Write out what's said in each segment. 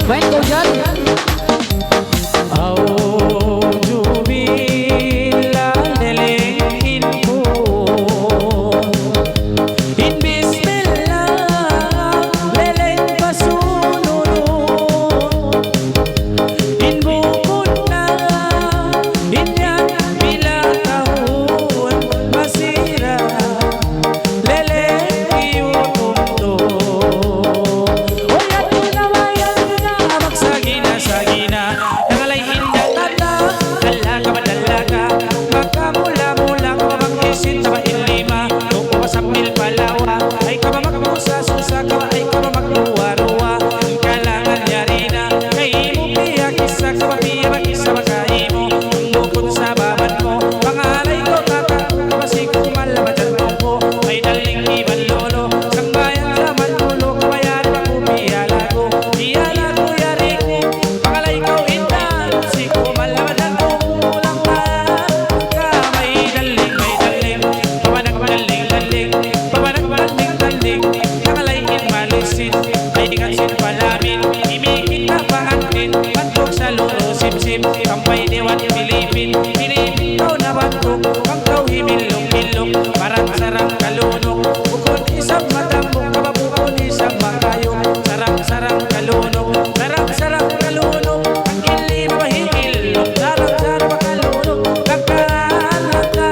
Main kau Jan. Kampay dewan Pilipin, pinipitaw na bantok, pagkaw himilong-hilong, parang sarang kalunok, bukod isang matambok, kababukod isang makayo, sarang-sarang kalunok, sarang-sarang kalunok, ang ili mabahihilong, sarang-sarang kalunok, laka-laka.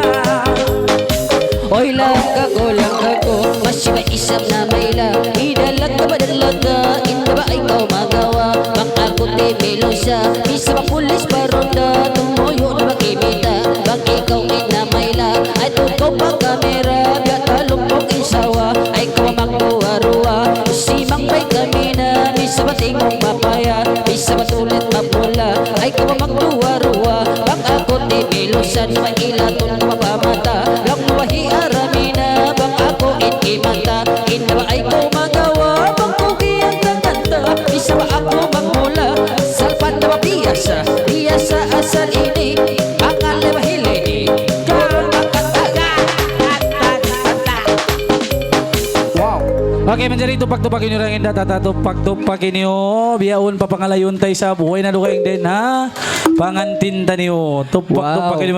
Oy langka ko, masih may isang na mayla, idalat ka ba dalaga, inda ba ikaw magawa, makakot di melosa, bisa ba pulis paronda, tumuyo na makimita, bak ikaw inamayla, ay tukaw pa kamera, biya talumpok isawa, ay kawa magduwa-ruwa, simang pa'y kamina, bisa ba tingong mapaya, bisa ba tulit mapula, ay kawa magduwa-ruwa, bak ako di melosa, na mailaton na mapamata, lang mawahi aramina, bak ako inikimata, inda ba ay ko magawa, magkugi ang kaganda, bisa ba ako magmula, salpan na mapiyasa, piyasa asal ini, bakal na mahili, Wow. Okay, menjadi tupak-tupak ini orang indah tata tupak-tupak ini biaun papangalayon tay sa buhay na dukaing din ha. Pangantinta niyo. Tupak-tupak ini